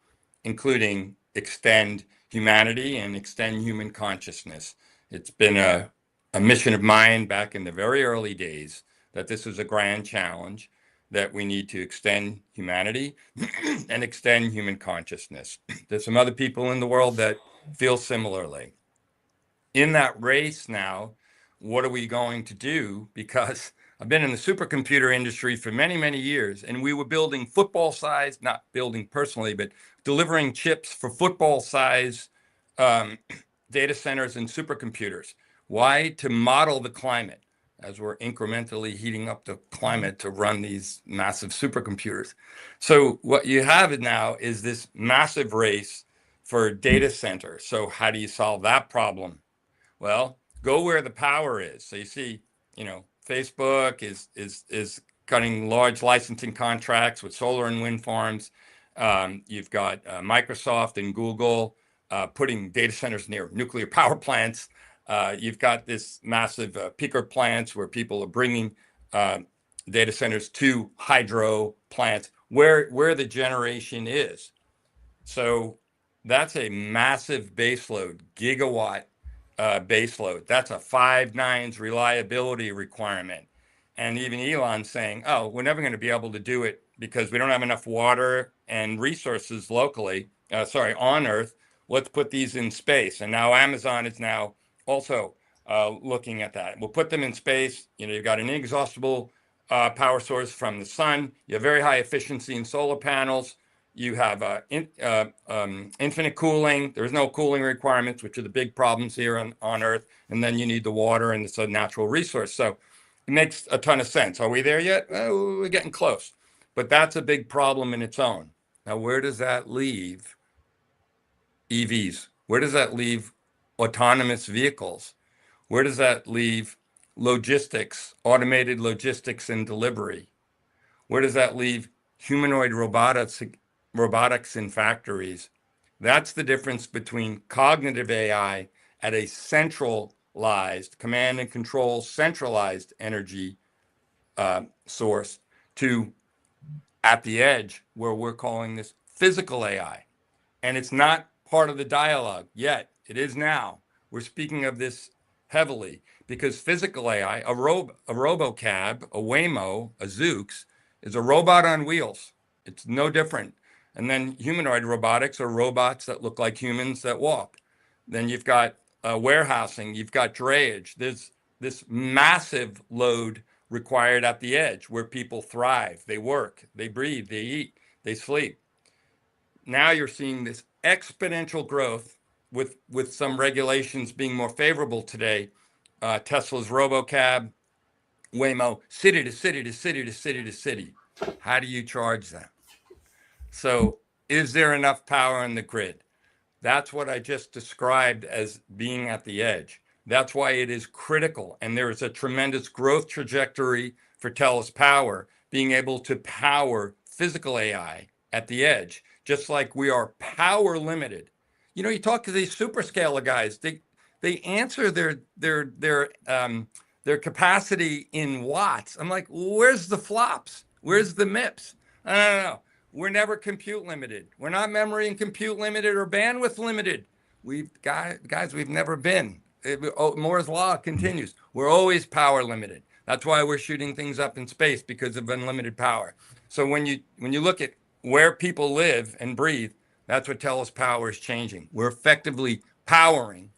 including extend humanity and extend human consciousness. It's been a mission of mine back in the very early days that this is a grand challenge, that we need to extend humanity and extend human consciousness. There's some other people in the world that feel similarly. In that race now, what are we going to do? Because I've been in the supercomputer industry for many, many years, and we were building football size, not building personally, but delivering chips for football size data centers and supercomputers. Why? To model the climate, as we're incrementally heating up the climate to run these massive supercomputers. So what you have now is this massive race for data centers. So how do you solve that problem? Well, go where the power is. So you see, you know, Facebook is cutting large licensing contracts with solar and wind farms. You've got Microsoft and Google putting data centers near nuclear power plants. You've got this massive peaker plants where people are bringing data centers to hydro plants where the generation is. So that's a massive baseload, gigawatt baseload. That's a 5 nines reliability requirement. And even Elon's saying, oh, we're never going to be able to do it because we don't have enough water and resources locally, on Earth. Let's put these in space. And now Amazon is now also looking at that. We'll put them in space. You know, you've got an inexhaustible power source from the sun. You have very high efficiency in solar panels. You have infinite cooling. There's no cooling requirements, which are the big problems here on Earth. And then you need the water, and it's a natural resource. So it makes a ton of sense. Are we there yet? Well, we're getting close. But that's a big problem in its own. Now, where does that leave EVs? Where does that leave autonomous vehicles? Where does that leave logistics, automated logistics and delivery? Where does that leave humanoid robotics in factories? That's the difference between cognitive AI at a centralized command and control, centralized energy source, to at the edge, where we're calling this physical AI. And it's not part of the dialogue yet. It is now. We're speaking of this heavily because physical AI, a RoboCab, a Waymo, a Zoox, is a robot on wheels. It's no different. And then humanoid robotics are robots that look like humans that walk. Then you've got warehousing, you've got drayage. There's this massive load required at the edge where people thrive, they work, they breathe, they eat, they sleep. Now you're seeing this exponential growth with some regulations being more favorable today. Tesla's RoboCab, Waymo, city to city to city to city to city. How do you charge them? So is there enough power in the grid? That's what I just described as being at the edge. That's why it is critical. And there is a tremendous growth trajectory for Tellus Power, being able to power physical AI at the edge, just like we are power limited. You know, you talk to these superscalar guys, they answer their capacity in watts. I'm like, where's the flops? Where's the MIPS? No. We're never compute limited. We're not memory and compute limited or bandwidth limited. We've never been. Moore's law continues. We're always power limited. That's why we're shooting things up in space, because of unlimited power. So when you look at where people live and breathe, that's what Tellus Power is changing. We're effectively powering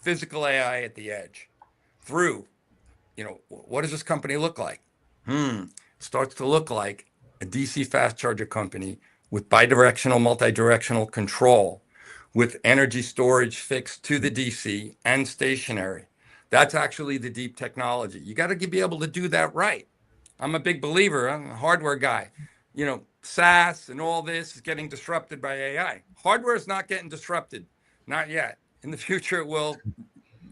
physical AI at the edge through, what does this company look like? Starts to look like a DC fast charger company with bidirectional, multi-directional control, with energy storage fixed to the DC and stationary. That's actually the deep technology. You got to be able to do that right. I'm a big believer. I'm a hardware guy. SaaS and all this is getting disrupted by AI. Hardware is not getting disrupted, not yet. In the future, it will.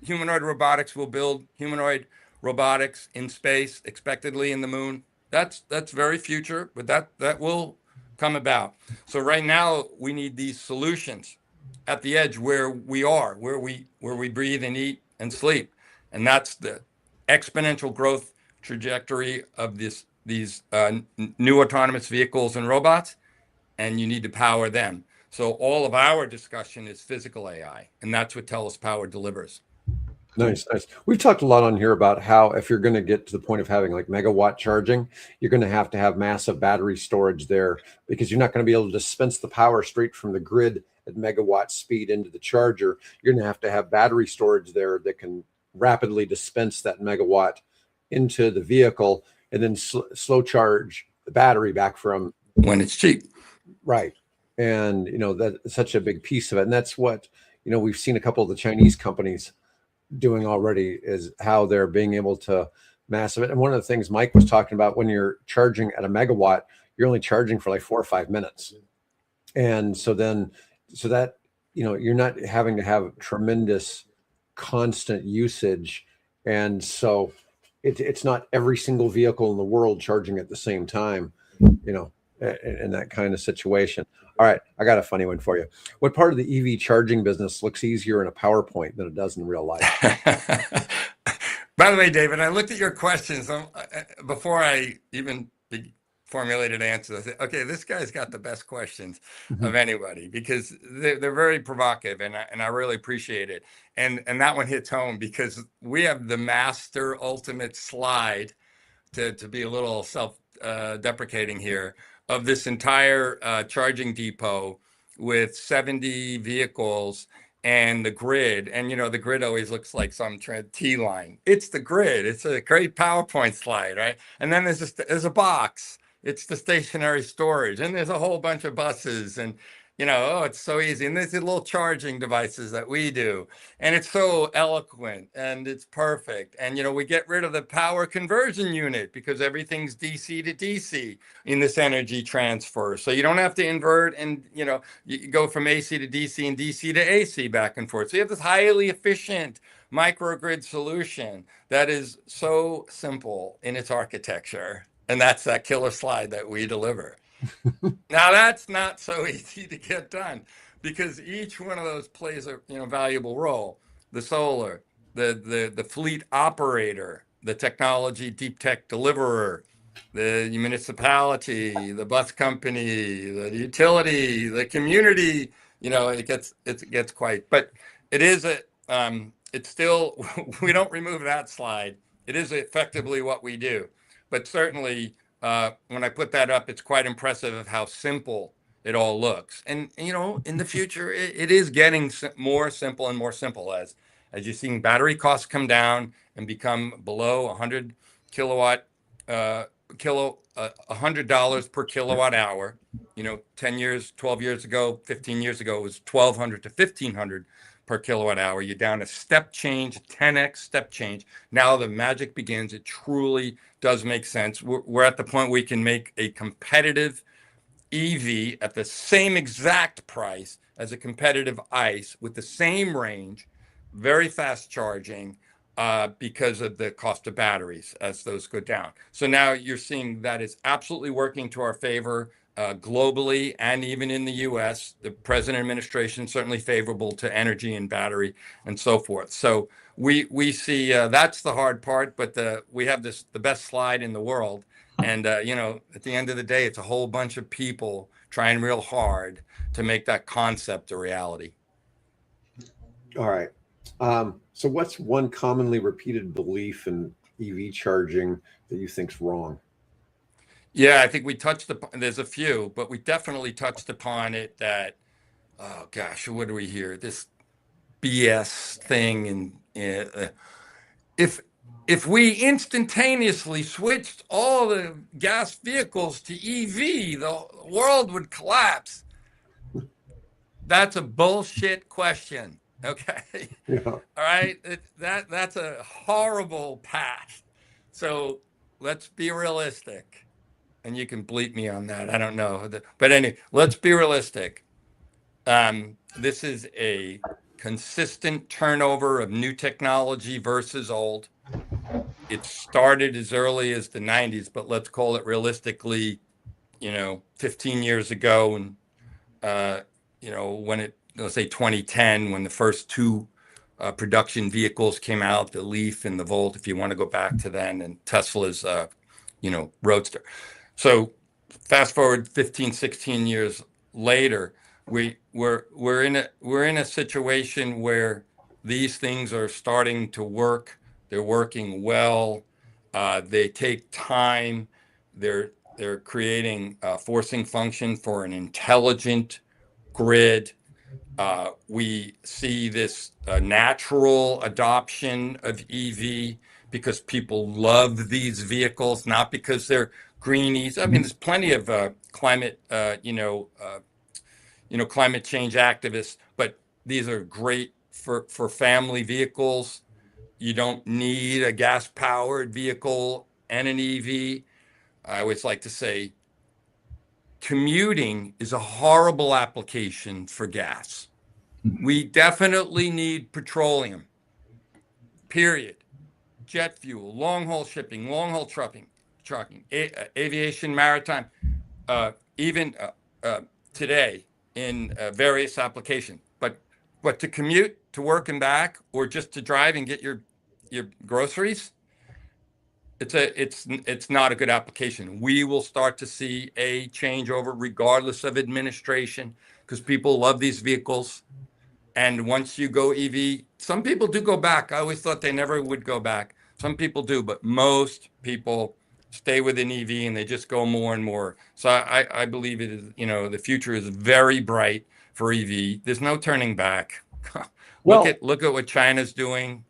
Humanoid robotics will build humanoid robotics in space, expectedly in the moon. That's very future, but that will come about. So right now we need these solutions at the edge where we are, where we breathe and eat and sleep, and that's the exponential growth trajectory of these new autonomous vehicles and robots, and you need to power them. So all of our discussion is physical AI, and that's what Tellus Power delivers. Nice, nice. We've talked a lot on here about how if you're going to get to the point of having like megawatt charging, you're going to have massive battery storage there, because you're not going to be able to dispense the power straight from the grid at megawatt speed into the charger. You're going to have battery storage there that can rapidly dispense that megawatt into the vehicle and then slow charge the battery back from when it's cheap. Right. And, that's such a big piece of it. And that's what, we've seen a couple of the Chinese companies doing already, is how they're being able to massive it. And one of the things Mike was talking about, when you're charging at a megawatt, you're only charging for like 4 or 5 minutes. And so that, you're not having to have tremendous constant usage. And so it's not every single vehicle in the world charging at the same time, in that kind of situation. All right, I got a funny one for you. What part of the EV charging business looks easier in a PowerPoint than it does in real life? By the way, David, I looked at your questions before I even formulated answers. I said, okay, this guy's got the best questions of anybody, because they're very provocative, and I really appreciate it. And that one hits home, because we have the master ultimate slide, to be a little self-deprecating here, of this entire charging depot with 70 vehicles and the grid. And, the grid always looks like some T line. It's the grid. It's a great PowerPoint slide, right? And then there's a box. It's the stationary storage. And there's a whole bunch of buses. And, it's so easy. And there's the little charging devices that we do. And it's so eloquent and it's perfect. And, we get rid of the power conversion unit, because everything's DC to DC in this energy transfer. So you don't have to invert, and, you go from AC to DC and DC to AC back and forth. So you have this highly efficient microgrid solution that is so simple in its architecture. And that's that killer slide that we deliver. Now, that's not so easy to get done, because each one of those plays a valuable role. The solar, the fleet operator, the technology deep tech deliverer, the municipality, the bus company, the utility, the community. It gets quite. But it is it's still, we don't remove that slide. It is effectively what we do. But certainly, when I put that up, it's quite impressive of how simple it all looks. And, in the future, it is getting more simple and more simple as you're seeing battery costs come down and become below 100 kilowatt, $100 per kilowatt hour. 10 years, 12 years ago, 15 years ago, it was 1,200 to 1,500 per kilowatt hour. You're down a step change, 10x step change. Now the magic begins. It truly does make sense. We're at the point we can make a competitive EV at the same exact price as a competitive ICE with the same range, very fast charging, because of the cost of batteries as those go down. So now you're seeing that is absolutely working to our favor. Globally and even in the US, the president administration is certainly favorable to energy and battery and so forth. So we see that's the hard part, but we have the best slide in the world. And, at the end of the day, it's a whole bunch of people trying real hard to make that concept a reality. All right. So what's one commonly repeated belief in EV charging that you think's wrong? Yeah, I think we touched upon, there's a few, but we definitely touched upon it that, oh gosh, what do we hear? This BS thing. And if we instantaneously switched all the gas vehicles to EV, the world would collapse. That's a bullshit question. Okay. Yeah. All right. That's a horrible path. So let's be realistic. And you can bleep me on that. I don't know. But anyway, let's be realistic. This is a consistent turnover of new technology versus old. It started as early as the 90s, but let's call it realistically, 15 years ago. And, when let's say 2010, when the first two production vehicles came out, the Leaf and the Volt, if you want to go back to then, and Tesla's, Roadster. So fast forward 15, 16 years later, we're in a situation where these things are starting to work. They're working well. They take time. They're creating a forcing function for an intelligent grid. We see this natural adoption of EV because people love these vehicles, not because they're greenies. I mean, there's plenty of climate change activists, but these are great for family vehicles. You don't need a gas-powered vehicle and an EV. I always like to say commuting is a horrible application for gas. We definitely need petroleum, period. Jet fuel, long-haul shipping, long-haul trucking, aviation, maritime, even today in various applications. But to commute to work and back, or just to drive and get your groceries, it's not a good application. We will start to see a changeover regardless of administration, because people love these vehicles. And once you go EV, some people do go back. I always thought they never would go back. Some people do, but most people stay with an EV and they just go more and more. So I believe it is, the future is very bright for EV. There's no turning back. Look at what China's doing.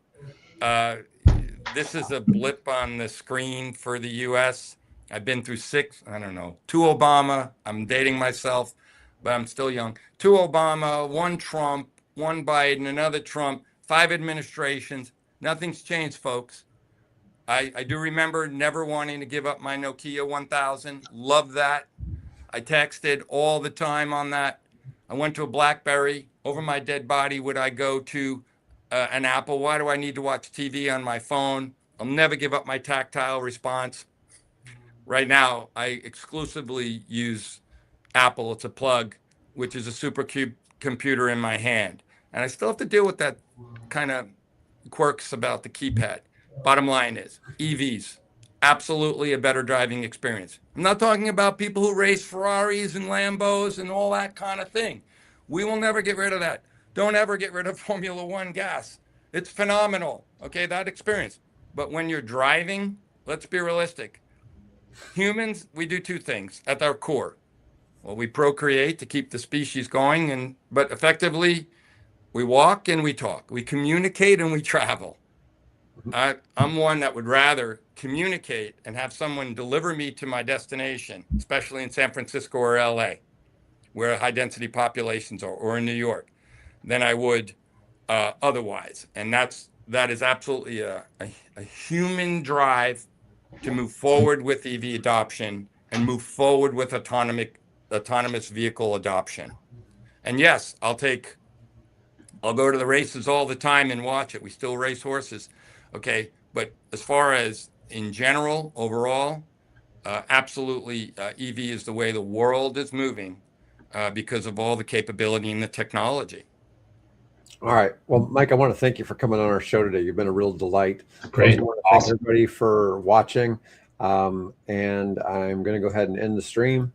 This is a blip on the screen for the US. I've been through two Obama. I'm dating myself, but I'm still young. Two Obama, one Trump, one Biden, another Trump, 5 administrations. Nothing's changed, folks. I do remember never wanting to give up my Nokia 1000. Love that. I texted all the time on that. I went to a BlackBerry. Over my dead body would I go to an Apple? Why do I need to watch TV on my phone? I'll never give up my tactile response. Right now, I exclusively use Apple. It's a plug, which is a supercomputer in my hand. And I still have to deal with that kind of quirks about the keypad. Bottom line is EVs, absolutely a better driving experience. I'm not talking about people who race Ferraris and Lambos and all that kind of thing. We will never get rid of that. Don't ever get rid of Formula One gas. It's phenomenal, okay, that experience. But when you're driving, let's be realistic. Humans, we do two things at our core. Well, we procreate to keep the species going, but effectively, we walk and we talk. We communicate and we travel. I'm one that would rather communicate and have someone deliver me to my destination, especially in San Francisco or LA, where high density populations are, or in New York, than I would otherwise. And that is absolutely a human drive to move forward with EV adoption and move forward with autonomous vehicle adoption. And yes, I'll go to the races all the time and watch it. We still race horses. Okay. But as far as in general, overall, absolutely, EV is the way the world is moving because of all the capability and the technology. All right. Well, Mike, I want to thank you for coming on our show today. You've been a real delight. Great. I want to thank everybody for watching. And I'm going to go ahead and end the stream.